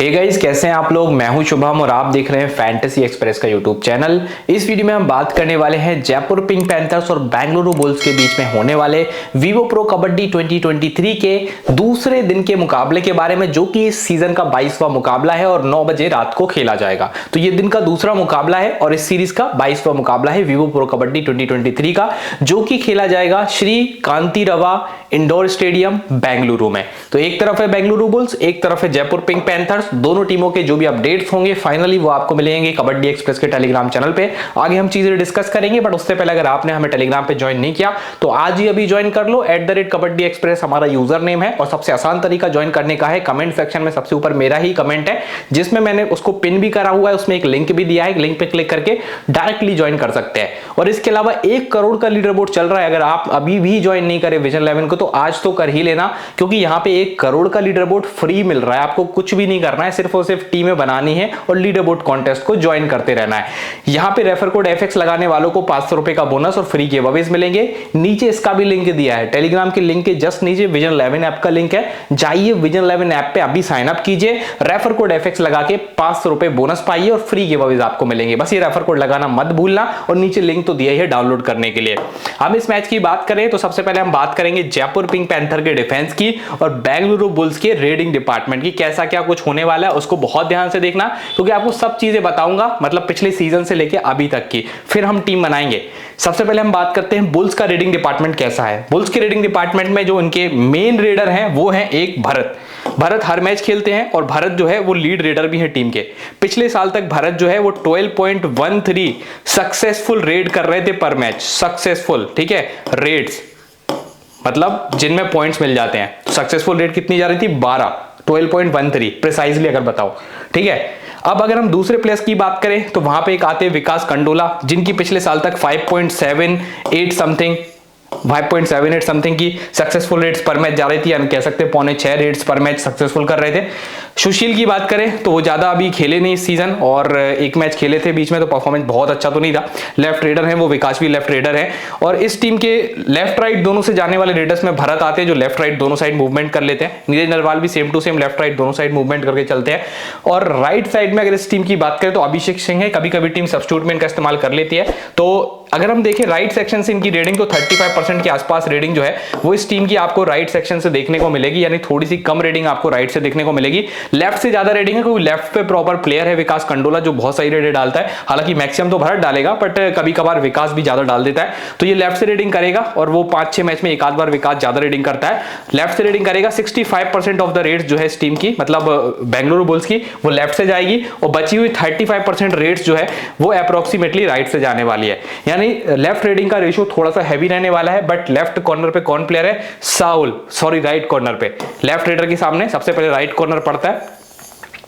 Hey guys, कैसे हैं आप लोग। मैं हूं शुभम और आप देख रहे हैं फैंटेसी एक्सप्रेस का यूट्यूब चैनल। इस वीडियो में हम बात करने वाले हैं जयपुर पिंक पैंथर्स और बेंगलुरु बुल्स के बीच में होने वाले विवो प्रो कबड्डी 2023 के दूसरे दिन के मुकाबले के बारे में, जो कि इस सीजन का 22वां मुकाबला है और 9 बजे रात को खेला जाएगा। तो ये दिन का दूसरा मुकाबला है और इस सीरीज का 22वां मुकाबला है विवो प्रो कबड्डी 2023 का, जो कि खेला जाएगा श्री कांतिरवा इंडोर स्टेडियम बेंगलुरु में। तो एक तरफ है बेंगलुरु बुल्स, एक तरफ है जयपुर पिंक पैंथर्स। दोनों टीमों के जो भी अपडेट्स होंगे फाइनली वो आपको मिलेंगे कबड्डी एक्सप्रेस के टेलीग्राम चैनल पे। आगे हम चीजें डिस्कस करेंगे, बट उससे पहले अगर आपने हमें टेलीग्राम पे ज्वाइन नहीं किया तो आज ही अभी ज्वाइन कर लो। @कबड्डी एक्सप्रेस हमारा यूजर नेम है और सबसे आसान तरीका ज्वाइन करने का है, कमेंट सेक्शन में सबसे ऊपर मेरा ही कमेंट है जिसमें मैंने उसको पिन भी करा हुआ है, उसमें एक लिंक भी दिया है। लिंक पे क्लिक करके डायरेक्टली ज्वाइन कर सकते हैं। और इसके अलावा 1 करोड़ का लीडर बोर्ड चल रहा है। अगर आप अभी भी ज्वाइन नहीं करे विजन 11 को तो आज तो कर ही लेना, क्योंकि यहाँ पे 1 करोड़ का लीडर बोर्ड फ्री मिल रहा है। आपको कुछ भी नहीं करना है, सिर्फ और सिर्फ टीमें बनानी है और लीडर बोर्ड कॉन्टेस्ट को ज्वाइन करते रहना है। यहाँ पे रेफर कोड FX लगाने वालों को 500 रुपए का बोनस और फ्री गिवअवेज मिलेंगे। नीचे इसका भी लिंक दिया है, टेलीग्राम के लिंक के जस्ट नीचे विजन 11 ऐप का लिंक है। जाइए विजन 11 ऐप पे अभी साइन अप कीजिए, रेफर कोड FX लगा के 500 रुपए बोनस पाइए और फ्री गिवअवेज आपको मिलेंगे। बस ये रेफर कोड लगाना मत भूलना और नीचे लिंक तो दिया ही है डाउनलोड करने के लिए। हम इस मैच की बात करें तो सबसे पहले हम बात करेंगे जयपुर पिंक पैंथर के डिफेंस की और बेंगलुरु बुल्स के रेडिंग डिपार्टमेंट की। कैसा क्या कुछ होने वाला है उसको बहुत ध्यान से देखना, क्योंकि आपको सब चीजें बताऊंगा, मतलब पिछले सीजन से लेके अभी तक की, फिर हम टीम बनाएंगे। सबसे पहले हम बात करते हैं बुल्स का रेडिंग डिपार्टमेंट कैसा है। बुल्स के रेडिंग डिपार्टमेंट में जो उनके मेन रेडर हैं वो हैं एक भरत हर मैच खेलते हैं और भरत जो है वो लीड रेडर भी है टीम के। पिछले साल तक भरत जो है वो 12.13 सक्सेसफुल रेड कर रहे थे पर मैच। सक्सेसफुल, ठीक है, रेड्स मतलब जिनमें पॉइंट्स मिल जाते हैं। सक्सेसफुल रेट कितनी जा रही थी? 12.13 प्रिसाइजली अगर बताओ, ठीक है। अब अगर हम दूसरे प्लेयर्स की बात करें तो वहां पे एक आते हैं विकास कंडोला, जिनकी पिछले साल तक 5.78 समथिंग की सक्सेसफुल रेट्स पर मैच जा रही थी, यानी कह सकते हैं 5.6 रेट्स पर मैच सक्सेसफुल कर रहे थे। सुशील की बात करें तो वो ज्यादा अभी खेले नहीं इस सीजन और एक मैच खेले थे बीच में, तो परफॉर्मेंस बहुत अच्छा तो नहीं था। लेफ्ट रेडर है वो, विकास भी लेफ्ट रेडर है और इस टीम के लेफ्ट राइट दोनों से जाने वाले रेडर्स में भरत आते हैं जो लेफ्ट राइट दोनों साइड मूवमेंट कर लेते हैं। नीरज नरवाल भी same to same left right दोनों साइड मूवमेंट करके चलते हैं। और राइट साइड में अगर इस टीम की बात करें तो अभिषेक सिंह है। कभी कभी टीम सब्स्टिट्यूट में इनका इस्तेमाल कर लेती है। तो अगर हम देखें राइट सेक्शन से इनकी रेडिंग तो 35% के आसपास रेडिंग जो है वो इस टीम की आपको राइट सेक्शन से देखने को मिलेगी, यानी थोड़ी सी कम रेडिंग आपको राइट से देखने को मिलेगी। लेफ्ट से ज्यादा रेडिंग है क्योंकि लेफ्ट पे प्रॉपर प्लेयर है विकास कंडोला जो बहुत सही रेडिंग डालता है। हालांकि मैक्सिमम तो भरत डालेगा बट कभी कभार विकास भी ज्यादा डाल देता है। तो ये लेफ्ट से रेडिंग करेगा और वो 5-6 मैच में एक आध बार विकास ज्यादा रेडिंग करता है। लेफ्ट से रेडिंग करेगा। 65% ऑफ द रेट्स जो है इस टीम की, मतलब बेंगलुरु बुल्स की, वो लेफ्ट से जाएगी और बची हुई 35% रेट्स जो है वो अप्रोक्सीमेटली राइट से जाने वाली है। यानी लेफ्ट रेडिंग का रेशियो थोड़ा सा हैवी रहने वाला है। बट लेफ्ट कॉर्नर पे कौन प्लेयर है? राइट कॉर्नर पे लेफ्ट रेडर के सामने सबसे पहले राइट कॉर्नर पड़ता है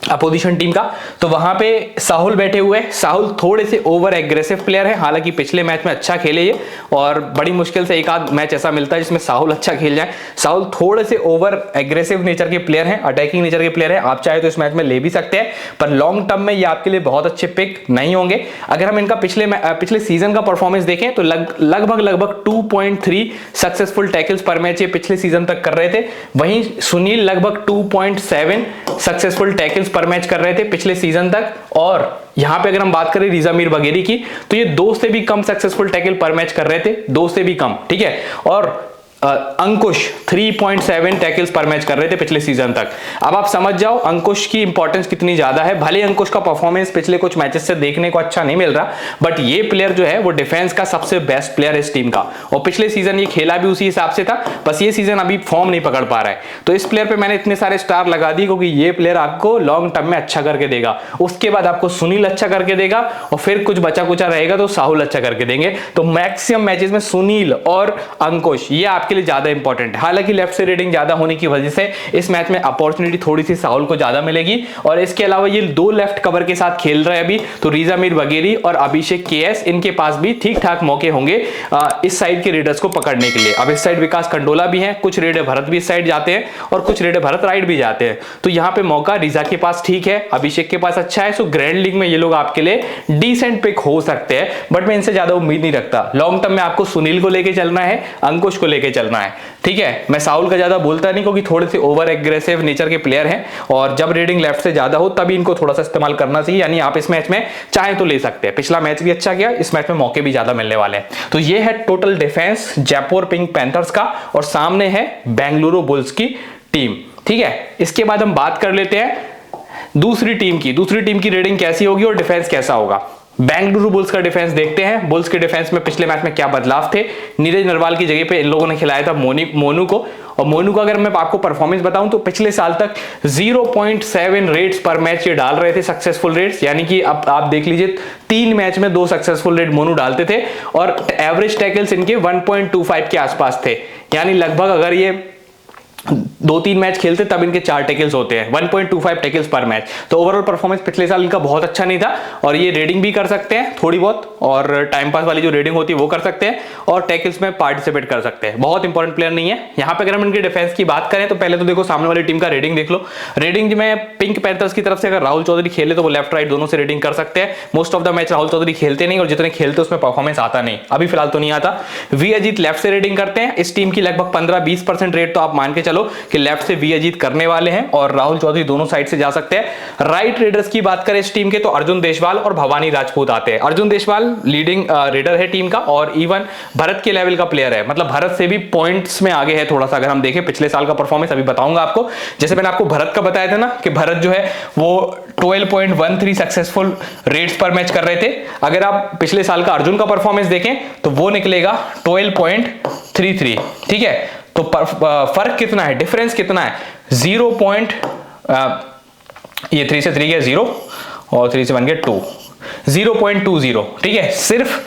अपोजिशन टीम का, तो वहां पे साहुल बैठे हुए। साहुल थोड़े से ओवर एग्रेसिव प्लेयर है, हालांकि पिछले मैच में अच्छा खेले ये और बड़ी मुश्किल से एक आध मैच ऐसा मिलता है जिसमें साहुल अच्छा खेल जाए। साहुल थोड़े से ओवर एग्रेसिव नेचर के प्लेयर हैं, अटैकिंग नेचर के प्लेयर हैं। आप चाहे तो इस मैच में ले भी सकते हैं, पर लॉन्ग टर्म में ये आपके लिए बहुत अच्छे पिक नहीं होंगे। अगर हम इनका पिछले सीजन का परफॉर्मेंस देखें तो लगभग 2.3 सक्सेसफुल टैकल्स पर मैच ये पिछले सीजन तक कर रहे थे। वहीं सुनील लगभग 2.7 सक्सेसफुल टैकल्स पर मैच कर रहे थे पिछले सीजन तक। और यहां पे अगर हम बात करें रिजामीर बघेली की तो ये 2 से भी कम सक्सेसफुल टैकल पर मैच कर रहे थे, 2 से भी कम, ठीक है। और अंकुश 3.7 टैकल्स पर मैच कर रहे थे पिछले सीजन तक। अब आप समझ जाओ अंकुश की इंपॉर्टेंस कितनी ज्यादा है। भले अंकुश का परफॉर्मेंस पिछले कुछ मैचेस से देखने को अच्छा नहीं मिल रहा, बट ये प्लेयर जो है वो डिफेंस का सबसे बेस्ट प्लेयर है इस टीम का और पिछले सीजन ये खेला भी उसी हिसाब से था, बस ये सीजन अभी फॉर्म नहीं पकड़ पा रहा है। तो इस प्लेयर पे मैंने इतने सारे स्टार लगा दिए क्योंकि ये प्लेयर आपको लॉन्ग टर्म में अच्छा करके देगा। उसके बाद आपको सुनील अच्छा करके देगा और फिर कुछ बचा कुचा रहेगा तो साहुल अच्छा करके देंगे। तो मैक्सिमम मैचेस में सुनील और अंकुश ये आपके लिए ज्यादा इंपॉर्टेंट। हालांकि लेफ्ट से रेडिंग ज्यादा होने की वजह से इस मैच में अपॉर्चुनिटी थोड़ी सी साहुल को ज्यादा मिलेगी। और इसके अलावा ये 2 लेफ्ट कवर के साथ खेल रहे हैं अभी, तो रिजामीर बघेली और अभिषेक KS इनके पास भी ठीक ठाक मौके होंगे इस साइड के रेडर्स को पकड़ने के लिए। अब इस साइड विकास कंडोला भी है, कुछ रेडर भरत भी इस साइड जाते हैं और कुछ रेडर भरत राइट भी जाते हैं। तो यहाँ पे मौका रिजा के पास ठीक है, अभिषेक के पास अच्छा है। सो ग्रैंड लीग में ये लोग आपके लिए डिसेंट पिक हो सकते हैं, बट मैं इनसे ज्यादा उम्मीद नहीं रखता। लॉन्ग टर्म में आपको सुनील को लेके चलना है, अंकुश को लेके चलना है, ठीक है। मैं साउल का ज्यादा बोलता नहीं क्योंकि थोड़े से ओवर एग्रेसिव नेचर के प्लेयर हैं और जब रीडिंग लेफ्ट से ज्यादा हो तभी इनको थोड़ा सा इस्तेमाल करना चाहिए, यानी आप इस मैच में चाहे तो ले सकते हैं। पिछला मैच भी अच्छा गया, इस मैच में मौके भी ज्यादा मिलने वाले हैं। तो ये है total defence Jaipur pink panthers का और सामने है बेंगलुरु बुल्स की टीम, ठीक है। इसके बाद हम बात कर लेते हैं दूसरी टीम की रेटिंग कैसी होगी और डिफेंस कैसा होगा। बेंगलुरु बुल्स का डिफेंस देखते हैं। बुल्स के डिफेंस में पिछले मैच में क्या बदलाव थे। नीरज नरवाल की जगह पे इन लोगों ने खिलाया था मोनू को, और मोनू का अगर मैं आपको परफॉर्मेंस बताऊं तो पिछले साल तक 0.7 रेट्स पर मैच ये डाल रहे थे, सक्सेसफुल रेट्स, यानी कि अब आप देख लीजिए 3 मैच में 2 सक्सेसफुल रेट मोनू डालते थे और एवरेज टैकल्स इनके 1.25 के आसपास थे, यानी लगभग अगर ये 2-3 मैच खेलते तब इनके 4 टैकल्स होते हैं, 1.25 टैकल्स पर मैच। तो ओवरऑल परफॉर्मेंस पिछले साल इनका बहुत अच्छा नहीं था और ये रेडिंग भी कर सकते हैं थोड़ी बहुत, और टाइम पास वाली जो रेडिंग होती है वो कर सकते हैं और टैकल्स में पार्टिसिपेट कर सकते हैं। बहुत इंपॉर्टेंट प्लेयर नहीं है। यहाँ पे अगर हम इनके डिफेंस की बात करें तो पहले तो देखो सामने वाली टीम का रेडिंग देख लो। रेडिंग में पिंक पैंथर्स की तरफ से अगर राहुल चौधरी खेले तो वो लेफ्ट राइट दोनों से रेडिंग कर सकते हैं। Most of the match Rahul Chaudhari खेलते नहीं और जितने खेलते उसमें परफॉर्मेंस आता नहीं, अभी फिलहाल तो नहीं आता। वी अजीत लेफ्ट से रेडिंग करते हैं। इस टीम की लगभग 15-20% रेट तो आप मान के चलो कि लेफ्ट वी अजीत करने वाले हैं और राहुल चौधरी दोनों साइड से जा सकते हैं। राइट रेडर्स की बात करें इस टीम के तो अर्जुन देशवाल और भवानी राजपूत आते हैं। अर्जुन देशवाल लीडिंग रेडर है टीम का और इवन भरत के लेवल का प्लेयर है, मतलब भरत से भी पॉइंट्स में आगे है थोड़ा सा। अगर हम देखें पिछले साल का परफॉर्मेंस अभी बताऊंगा आपको। जैसे मैंने आपको भरत का बताया था ना कि भरत जो है वो 12.13 सक्सेसफुल रेट्स पर मैच कर रहे थे। अगर आप पिछले साल का अर्जुन का परफॉर्मेंस देखें तो वो निकलेगा 12.33, ठीक है। तो फर्क कितना है, डिफरेंस कितना है, ये 3 से 3 गया 0 और 3 से 1 गया 2, 0.20, ठीक है। सिर्फ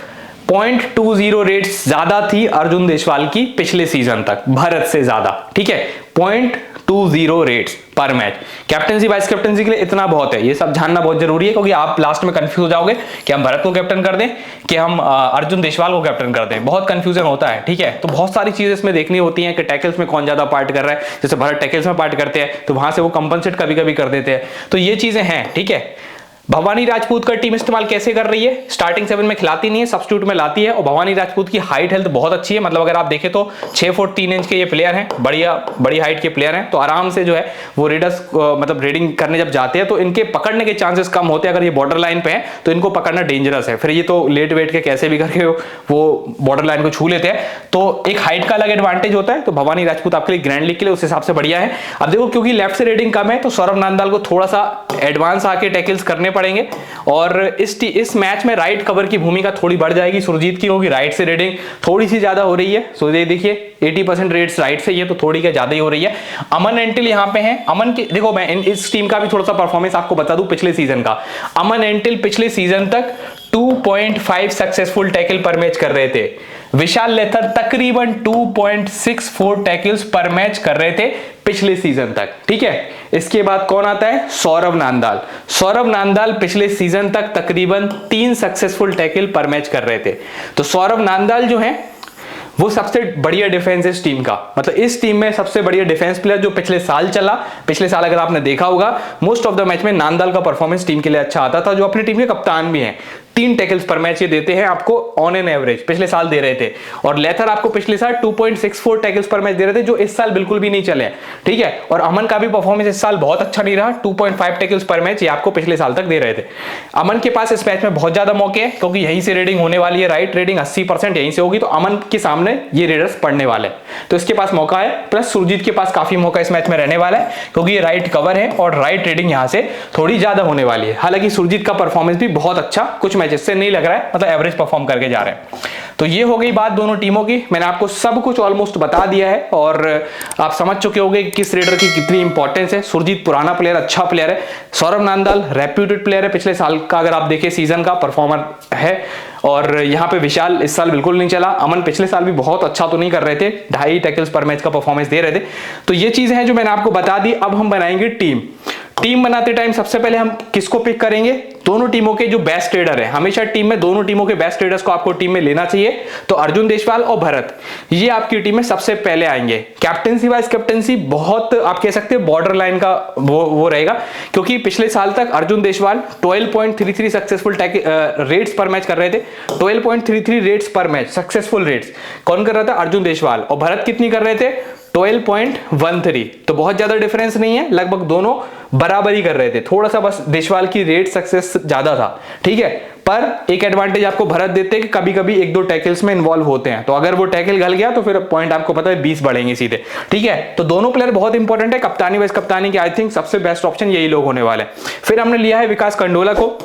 0.20 रेट्स ज्यादा थी अर्जुन देशवाल की पिछले सीजन तक भरत से ज्यादा, ठीक है। 0.20 रेट्स पर मैच। कैप्टनसी वाइस कैप्टनसी के लिए इतना बहुत है, ये सब जानना बहुत जरूरी है क्योंकि आप लास्ट में कंफ्यूज हो जाओगे कि हम भरत को कैप्टन कर दें कि हम अर्जुन देशवाल को कैप्टन कर दें, बहुत कंफ्यूजन होता है, ठीक है। तो बहुत सारी चीजें इसमें देखनी होती हैं कि टैकल्स में कौन ज्यादा पार्ट कर रहा है। जैसे भरत टैकल्स में पार्ट करते हैं तो वहां से वो कंपनसेट कभी कभी कर देते हैं, तो ये चीजें हैं, ठीक है। भवानी राजपूत का टीम इस्तेमाल कैसे कर रही है, स्टार्टिंग 7 में खिलाती नहीं है, सब्स्टिट्यूट में लाती है। और भवानी राजपूत की हाइट हेल्थ बहुत अच्छी है, मतलब अगर आप देखें तो 6 फुट 3 इंच के ये प्लेयर हैं, बड़ी हाइट के प्लेयर हैं। तो आराम से जो है वो रेडर्स मतलब रेडिंग करने जब जाते हैं तो इनके पकड़ने के चांसेस कम होते हैं। अगर ये बॉर्डर लाइन पे है तो इनको पकड़ना डेंजरस है, फिर ये तो लेट वेट के कैसे भी करके वो बॉर्डर लाइन को छू लेते हैं। तो एक हाइट का अलग एडवांटेज होता है, तो भवानी राजपूत आपके लिए ग्रैंड लीग के लिए उस हिसाब से बढ़िया है। अब देखो क्योंकि लेफ्ट से रेडिंग कम है तो सौरभ नांदाल को थोड़ा सा एडवांस आके टैकल्स करने पड़ेंगे और इस मैच में राइट कवर की भूमिका थोड़ी बढ़ जाएगी सुरजीत की, होगी राइट से रेडिंग थोड़ी सी ज्यादा हो रही है। सो ये देखिए 80% रेट्स राइट से, ये तो थोड़ी क्या ज्यादा ही हो रही है। अमन एंटिल यहाँ पे है। अमन के देखो मैं इस टीम का भी थोड़ा सा परफॉर्मेंस आपको बता दूं पिछले सीजन का। अमन एंटिल पिछले सीजन तक 2.5 सक्सेसफुल टैकल पर मैच कर रहे थे। विशाल लेथर तकरीबन 2.64 टैकल्स पर मैच कर रहे थे पिछले सीजन तक, ठीक है। इसके बाद कौन आता है, सौरभ नांदाल। सौरभ नांदाल पिछले सीजन तक तकरीबन 3 सक्सेसफुल टैकल पर मैच कर रहे थे। तो सौरभ नांदाल जो है वो सबसे बढ़िया डिफेंस इस टीम का, मतलब इस टीम में सबसे बढ़िया डिफेंस प्लेयर जो पिछले साल चला। पिछले साल अगर आपने देखा होगा मोस्ट ऑफ द मैच में नांदाल का परफॉर्मेंस टीम के लिए अच्छा आता था, जो अपनी टीम के कप्तान भी हैं। 3 टैकल्स पर मैच ये देते हैं आपको ऑन एन एवरेज, पिछले साल दे रहे थे। और लेथर आपको पिछले साल 2.64 टैकल्स पर मैच दे रहे थे, जो इस साल बिल्कुल भी नहीं चले, ठीक है। और अमन का भी परफॉर्मेंस इस साल बहुत अच्छा नहीं रहा, 2.5 टैकल्स पर मैच ये आपको पिछले साल तक दे रहे थे। अमन के पास इस मैच में बहुत ज्यादा मौके हैं क्योंकि यहीं से रेडिंग होने वाली है, राइट रेडिंग 80% यहीं से होगी, तो अमन के सामने ये रेडर्स पड़ने वाले, तो इसके पास मौका है। प्लस सुरजीत के पास काफी मौका इस मैच में रहने वाला है क्योंकि ये राइट कवर है और राइट रेडिंग यहां से थोड़ी ज्यादा होने वाली है। हालांकि सुरजीत का परफॉर्मेंस भी बहुत अच्छा कुछ मैचेस से नहीं लग रहा है, मतलब एवरेज परफॉर्म करके जा रहे हैं। तो ये हो गई बात दोनों टीमों की। मैंने आपको सब कुछ ऑलमोस्ट बता दिया है और आप समझ चुके होंगे कि किस रेडर की कितनी इंपॉर्टेंस है। सुरजीत पुराना प्लेयर, अच्छा प्लेयर है। सौरभ नांदाल रेप्यूटेड प्लेयर है, पिछले साल का अगर आप देखें सीजन का परफॉर्मर है। और यहाँ पे विशाल इस साल बिल्कुल नहीं चला। अमन पिछले साल भी बहुत अच्छा तो नहीं कर रहे थे, 2.5 टैकल्स पर मैच का परफॉर्मेंस दे रहे थे। तो ये चीजें हैं जो मैंने आपको बता दी। अब हम बनाएंगे टीम बनाते टाइम सबसे पहले हम किसको पिक करेंगे, दोनों टीमों के जो बेस्ट ट्रेडर है, हमेशा टीम में दोनों टीमों के बेस्ट ट्रेडर्स को आपको टीम में लेना चाहिए। तो अर्जुन देशवाल और भरत ये आपकी टीम में सबसे पहले आएंगे। कैप्टनसी वाइस कैप्टनसी बहुत आप कह सकते हैं बॉर्डर लाइन का वो रहेगा, क्योंकि पिछले साल तक अर्जुन देशवाल 12.33 सक्सेसफुल रेट्स पर मैच कर रहे थे। 12.33 रेट्स पर मैच सक्सेसफुल रेट्स कौन कर रहा था? अर्जुन देशवाल। और भरत कितनी कर रहे थे? 12.13। तो बहुत ज्यादा डिफरेंस नहीं है, लगभग दोनों बराबरी कर रहे थे, थोड़ा सा बस देशवाल की रेट सक्सेस ज्यादा था, ठीक है। पर एक एडवांटेज आपको भरत देते हैं कि कभी कभी एक दो टैकल्स में इन्वॉल्व होते हैं, तो अगर वो टैकल गल गया तो फिर पॉइंट आपको पता है 20 बढ़ेंगे सीधे, ठीक है। तो दोनों प्लेयर बहुत इंपॉर्टेंट है। कप्तानी वाइस कप्तानी के आई थिंक सबसे बेस्ट ऑप्शन यही लोग होने वाले। फिर हमने लिया है विकास कंडोला को।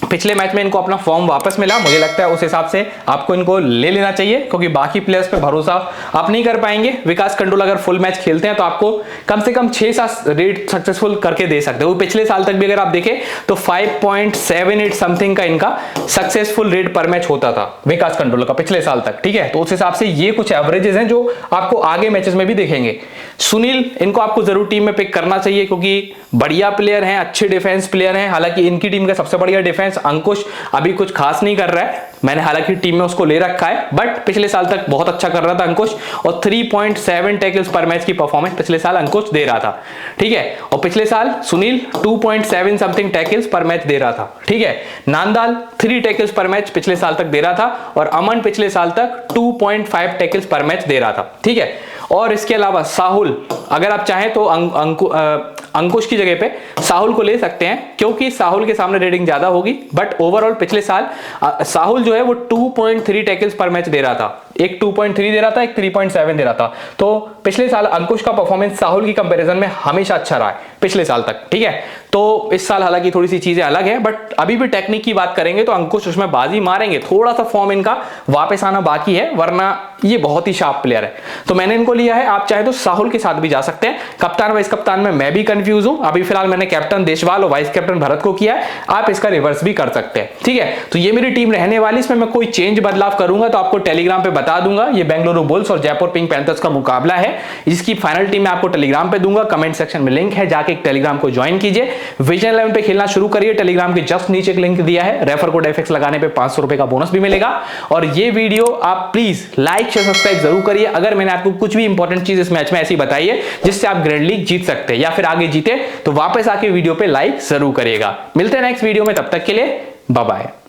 पिछले मैच में इनको अपना फॉर्म वापस मिला, मुझे लगता है उस हिसाब से आपको इनको ले लेना चाहिए, क्योंकि बाकी प्लेयर्स पे भरोसा आप नहीं कर पाएंगे। विकास कंडोला अगर फुल मैच खेलते हैं तो आपको कम से कम 6-7 रेट सक्सेसफुल करके दे सकते हो। पिछले साल तक भी अगर आप देखें तो 5.78 समथिंग का इनका सक्सेसफुल रेट पर मैच होता था विकास कंडोला का पिछले साल तक, ठीक है। तो उस हिसाब से ये कुछ एवरेजेस हैं जो आपको आगे मैचेस में भी दिखेंगे। सुनील, इनको आपको जरूर टीम में पिक करना चाहिए, क्योंकि बढ़िया प्लेयर हैं, अच्छे डिफेंस प्लेयर हैं। हालांकि इनकी टीम का सबसे बढ़िया डिफेंस अंकुश अभी कुछ खास नहीं कर रहा है, मैंने हालांकि टीम में उसको ले रखा है, बट पिछले साल तक बहुत अच्छा कर रहा था अंकुश, और 3.7 टैकल्स पर मैच की परफॉर्मेंस पिछले साल अंकुश दे रहा था, ठीक है। और पिछले साल सुनील 2.7 समथिंग टैकल्स पर मैच दे रहा था, ठीक है। नांदाल 3 टैकल्स पर मैच पिछले साल तक दे रहा था, और अमन पिछले साल तक 2.5 टैकल्स पर मैच दे रहा था, ठीक है। और इसके अलावा साहुल, अगर आप चाहें तो अंकुश की जगह पे साहुल को ले सकते हैं, क्योंकि साहुल के सामने रेटिंग ज्यादा होगी। बट ओवरऑल पिछले साल साहुल जो है वो 2.3 टैकल्स पर मैच दे रहा था, एक 2.3 दे रहा था, एक 3.7 दे रहा था। तो पिछले साल अंकुश का परफॉर्मेंस साहुल की कंपैरिजन में हमेशा अच्छा रहा है पिछले साल तक, ठीक है। तो इस साल हालांकि थोड़ी सी चीजें अलग है, बट अभी भी टेक्निक की बात करेंगे तो अंकुश उसमें बाजी मारेंगे। थोड़ा सा फॉर्म इनका वापस आना बाकी है, वरना ये बहुत ही शार्प प्लेयर है। तो मैंने इनको लिया है। आप चाहे तो साहुल के साथ भी जा सकते हैं। कप्तान वाइस कप्तान में मैं भी कंफ्यूज हूं। अभी फिलहाल मैंने कैप्टन देशवाल और वाइस कैप्टन भरत को किया है, आप इसका रिवर्स भी कर सकते हैं, ठीक है। तो ये मेरी टीम रहने वाली, इसमें मैं कोई चेंज बदलाव करूंगा तो आपको टेलीग्राम पे बता दूंगा। ये बेंगलुरु बुल्स और जयपुर पिंक पैंथर्स का मुकाबला है, जिसकी फाइनल टीम मैं आपको टेलीग्राम पे दूंगा। कमेंट सेक्शन में लिंक है, जाके टेलीग्राम को ज्वाइन कीजिए। विजन 11 पे खेलना शुरू करिए। टेलीग्राम के जस्ट नीचे एक लिंक दिया है, रेफर कोड FX लगाने पे 500 रुपए का बोनस भी मिलेगा। और ये वीडियो आप प्लीज लाइक शेयर सब्सक्राइब जरूर करिए, अगर मैंने आपको कुछ भी इंपॉर्टेंट चीज इस मैच में ऐसी बताई है जिससे आप ग्रैंड लीग जीत सकते हैं या फिर आगे जीते, तो वापस आके वीडियो पे लाइक जरूर करिएगा। मिलते हैं नेक्स्ट वीडियो में, तब तक के लिए बाय बाय।